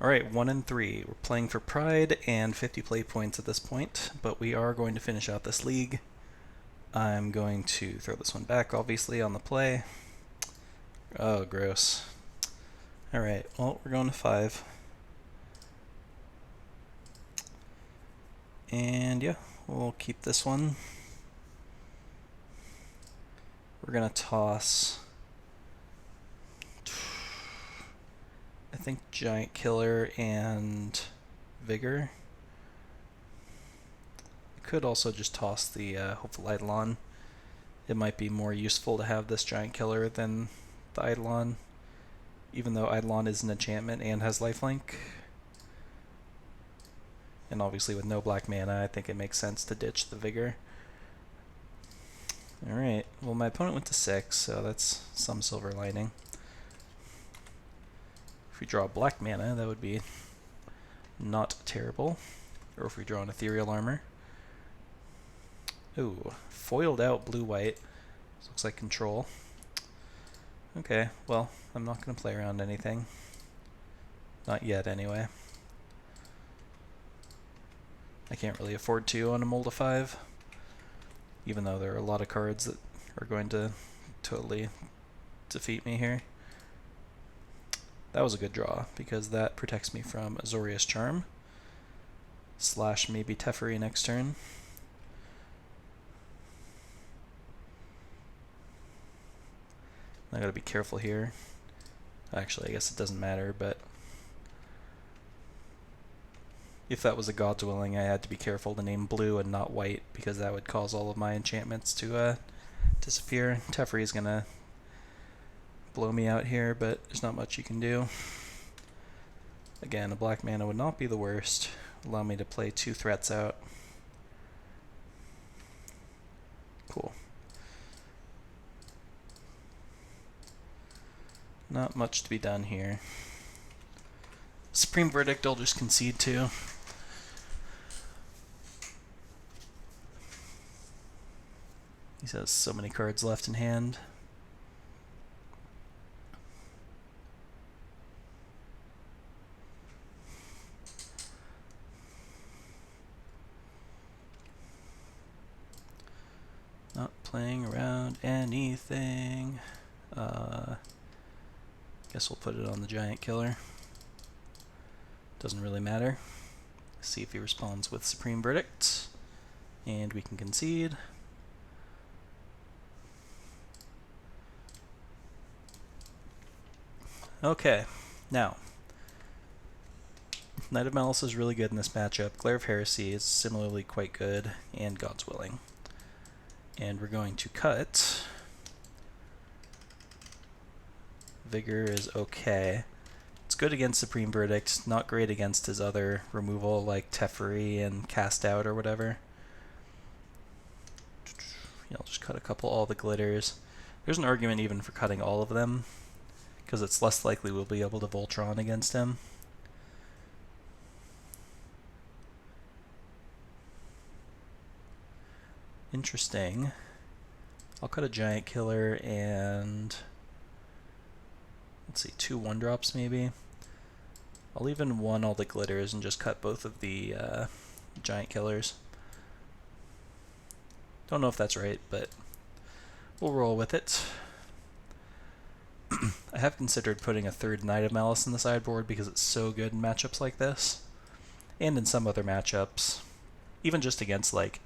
Alright, 1 and 3. We're playing for pride and 50 play points at this point, but we are going to finish out this league. I'm going to throw this one back, obviously, on the play. Oh, gross. Alright, well, we're going to 5. And yeah, we'll keep this one. We're going to toss, I think, Giant Killer and Vigor. I could also just toss the Hopeful Eidolon. It might be more useful to have this Giant Killer than the Eidolon, even though Eidolon is an enchantment and has lifelink. And obviously with no black mana, I think it makes sense to ditch the Vigor. Alright, well my opponent went to 6, so that's some silver lining. If we draw black mana, that would be not terrible. Or if we draw an Ethereal Armor. Ooh, foiled out blue-white. This looks like control. Okay, well, I'm not going to play around anything. Not yet, anyway. I can't really afford to on a Mold of 5, even though there are a lot of cards that are going to totally defeat me here. That was a good draw, because that protects me from Azorius Charm, / maybe Teferi next turn. I gotta be careful here. Actually, I guess it doesn't matter, but if that was a God's Willing, I had to be careful to name blue and not white, because that would cause all of my enchantments to disappear. Teferi's gonna blow me out here, but there's not much you can do. Again, a black mana would not be the worst. Allow me to play 2 threats out. Cool. Not much to be done here. Supreme Verdict I'll just concede to. He has so many cards left in hand. Not playing around anything. Guess we'll put it on the Giant Killer. Doesn't really matter. See if he responds with Supreme Verdict. And we can concede. Okay, now, Knight of Malice is really good in this matchup. Glare of Heresy is similarly quite good, and God's Willing. And we're going to cut. Vigor is okay. It's good against Supreme Verdict, not great against his other removal like Teferi and Cast Out or whatever. Yeah, I'll just cut a couple, all the glitters. There's an argument even for cutting all of them, because it's less likely we'll be able to Voltron against him. Interesting. I'll cut a Giant Killer and let's see, 2 1-drops maybe. I'll even 1 all the glitters and just cut both of the Giant Killers. Don't know if that's right, but we'll roll with it. I have considered putting a 3rd Knight of Malice in the sideboard because it's so good in matchups like this, and in some other matchups. Even just against like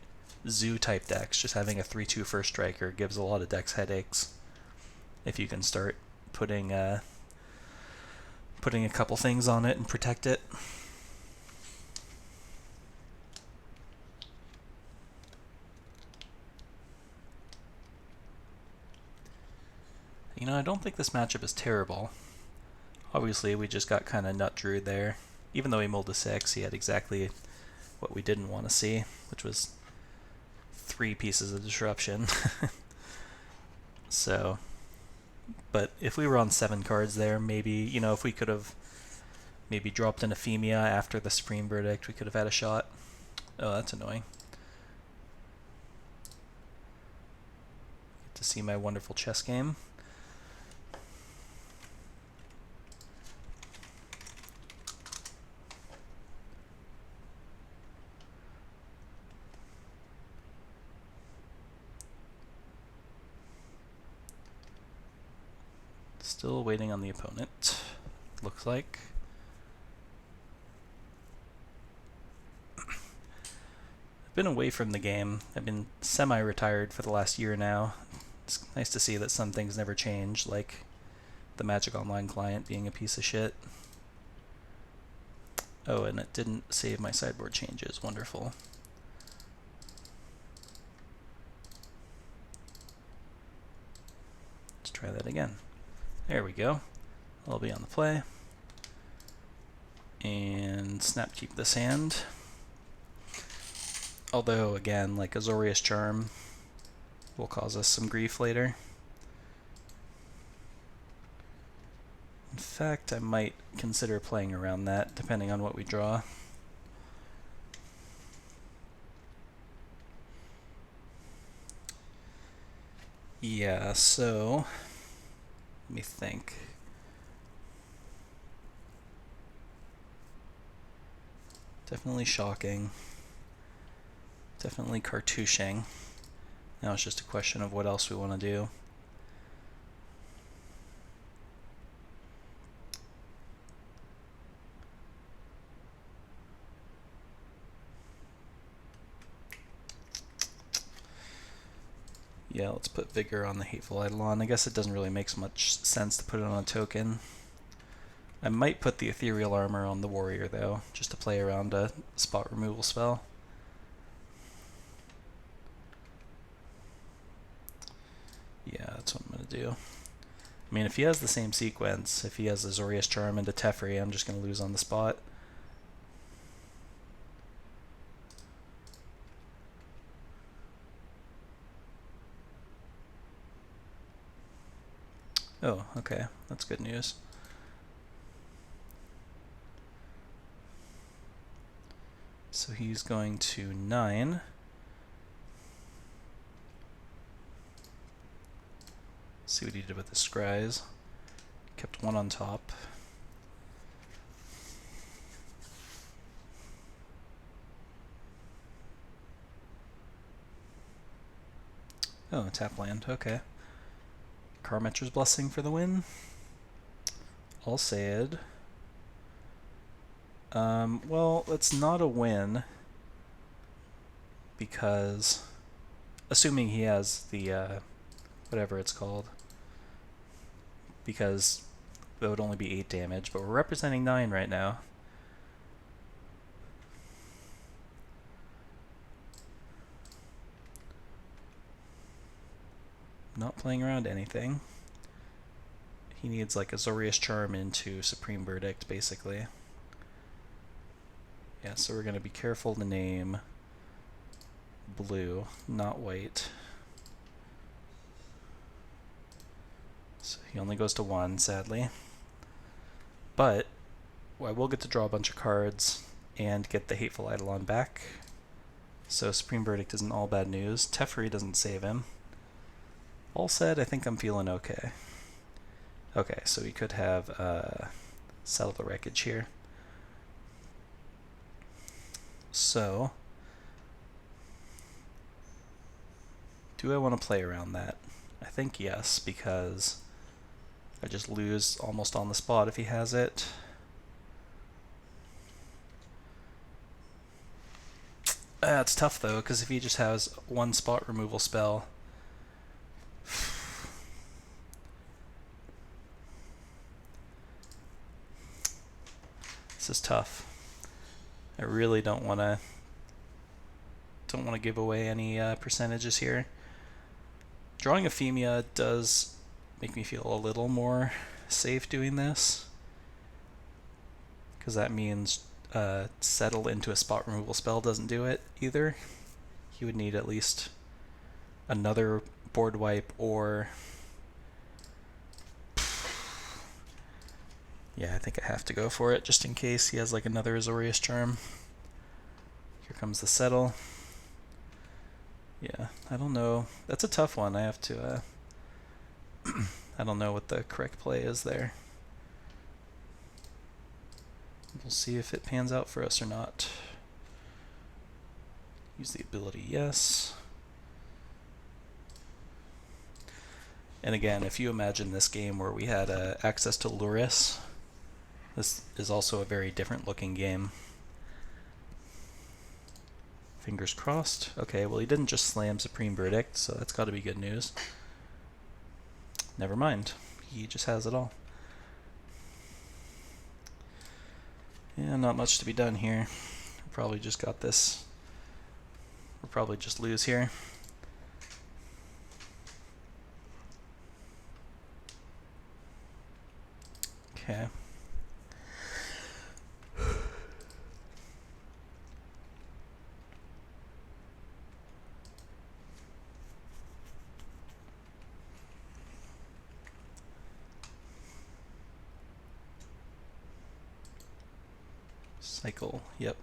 Zoo-type decks, just having a 3/2 first striker gives a lot of decks headaches. If you can start putting a couple things on it and protect it. You know, I don't think this matchup is terrible. Obviously, we just got kind of nut-drew there. Even though he mulled a 6, he had exactly what we didn't want to see, which was 3 pieces of disruption. So, but if we were on 7 cards there, maybe, you know, if we could have maybe dropped an Ephemia after the Supreme Verdict, we could have had a shot. Oh, that's annoying. Get to see my wonderful chess game. Still waiting on the opponent, looks like. I've been away from the game. I've been semi-retired for the last year now. It's nice to see that some things never change, like the Magic Online client being a piece of shit. Oh, and it didn't save my sideboard changes. Wonderful. Let's try that again. There we go. I'll be on the play. And snap keep this hand. Although, again, like Azorius Charm will cause us some grief later. In fact, I might consider playing around that, depending on what we draw. Yeah, so let me think. Definitely shocking. Definitely cartouching. Now it's just a question of what else we want to do. Yeah, let's put Vigor on the Hateful Eidolon. I guess it doesn't really make so much sense to put it on a token. I might put the Ethereal Armor on the Warrior, though, just to play around a spot removal spell. Yeah, that's what I'm going to do. I mean, if he has the same sequence, if he has Azorius Charm into Teferi, I'm just going to lose on the spot. Oh, okay. That's good news. So he's going to 9. See what he did with the Scries. Kept 1 on top. Oh, tap land. Okay. Karametra's Blessing for the win. All said. Well, it's not a win because, assuming he has the, whatever it's called, because it would only be 8 damage, but we're representing 9 right now. Not playing around anything. He needs like Azorius Charm into Supreme Verdict, basically. Yeah, so we're going to be careful to name blue, not white. So he only goes to 1, sadly. But I will get to draw a bunch of cards and get the Hateful Eidolon back. So Supreme Verdict isn't all bad news. Teferi doesn't save him. All said, I think I'm feeling okay. Okay, so we could have Settle the Wreckage here. So, do I want to play around that? I think yes, because I just lose almost on the spot if he has it. It's tough though, because if he just has 1 spot removal spell, this is tough. I really don't want to give away any percentages here. Drawing Ephemia does make me feel a little more safe doing this, because that means Settle into a spot removal spell doesn't do it either. He would need at least another board wipe or... Yeah, I think I have to go for it, just in case he has like another Azorius Charm. Here comes the Settle. Yeah, I don't know. That's a tough one. I have to... I don't know what the correct play is there. We'll see if it pans out for us or not. Use the ability, yes. And again, if you imagine this game where we had access to Lurrus, this is also a very different looking game. Fingers crossed. Okay, well he didn't just slam Supreme Verdict, so that's got to be good news. Never mind. He just has it all. Yeah, not much to be done here. Probably just got this. We'll probably just lose here. Okay. Cycle, yep.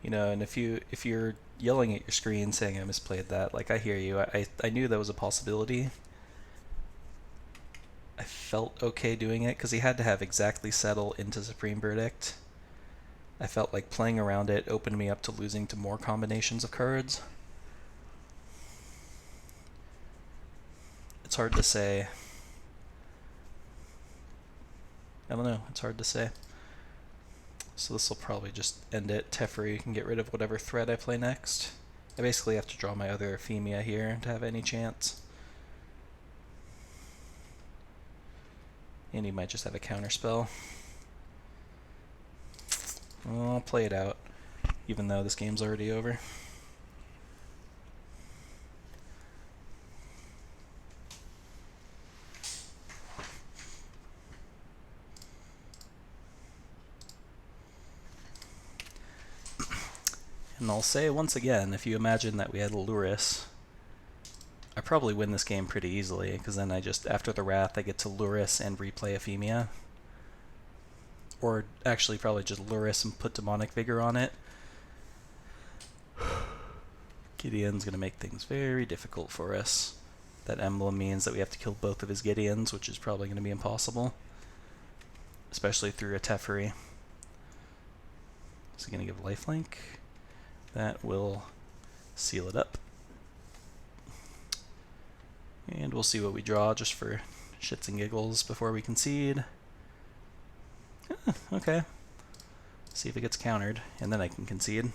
You know, and if you're yelling at your screen saying I misplayed that, like I hear you. I knew that was a possibility. I felt okay doing it because he had to have exactly settle into Supreme Verdict. I felt like playing around it opened me up to losing to more combinations of cards. It's hard to say. I don't know, it's hard to say. So this will probably just end it. Teferi can get rid of whatever threat I play next. I basically have to draw my other Ephemia here to have any chance. And he might just have a counterspell. Well, I'll play it out, even though this game's already over. And I'll say once again, if you imagine that we had Lurrus, I probably win this game pretty easily, because then I just, after the Wrath, I get to Lurrus and replay Ephemia. Or actually probably just Lurrus and put Demonic Vigor on it. Gideon's going to make things very difficult for us. That emblem means that we have to kill both of his Gideons, which is probably going to be impossible. Especially through a Teferi. Is he going to give lifelink? That will seal it up. And we'll see what we draw just for shits and giggles before we concede. Okay. See if it gets countered, and then I can concede.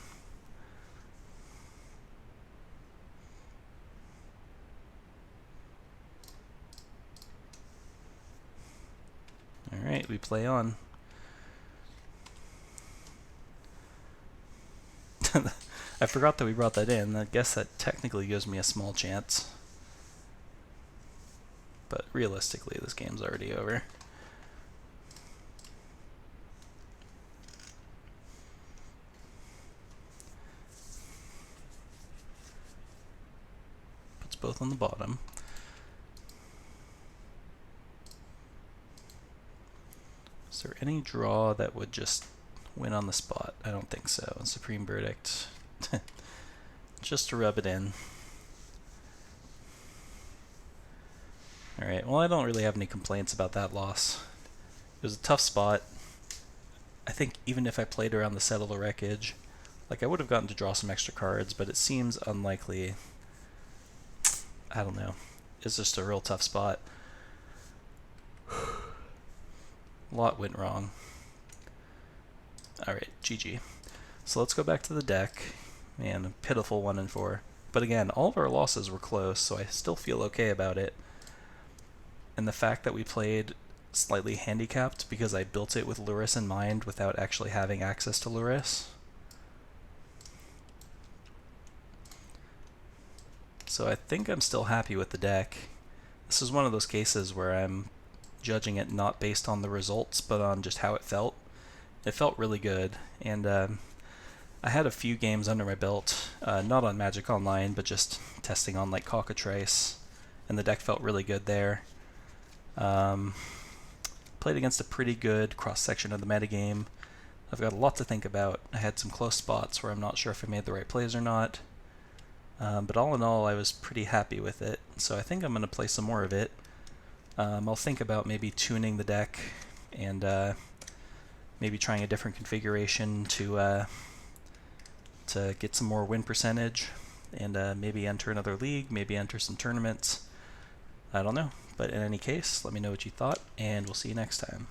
Alright, we play on. I forgot that we brought that in. I guess that technically gives me a small chance. But realistically, this game's already over. Puts both on the bottom. Is there any draw that would just win on the spot? I don't think so. Supreme Verdict. Just to rub it in. Alright, well I don't really have any complaints about that loss. It was a tough spot. I think even if I played around the Settle the Wreckage, like I would have gotten to draw some extra cards, but it seems unlikely. I don't know. It's just a real tough spot. A lot went wrong. Alright, GG. So let's go back to the deck. Man, a pitiful 1-4. But again, all of our losses were close, so I still feel okay about it. And the fact that we played slightly handicapped because I built it with Lurrus in mind without actually having access to Lurrus. So I think I'm still happy with the deck. This is one of those cases where I'm judging it not based on the results, but on just how it felt. It felt really good, and I had a few games under my belt, not on Magic Online, but just testing on like Cockatrice, and the deck felt really good there. Played against a pretty good cross-section of the metagame. I've got a lot to think about. I had some close spots where I'm not sure if I made the right plays or not. But all in all, I was pretty happy with it, so I think I'm going to play some more of it. I'll think about maybe tuning the deck and maybe trying a different configuration to get some more win percentage, and maybe enter another league, maybe enter some tournaments. I don't know. But in any case, let me know what you thought, and we'll see you next time.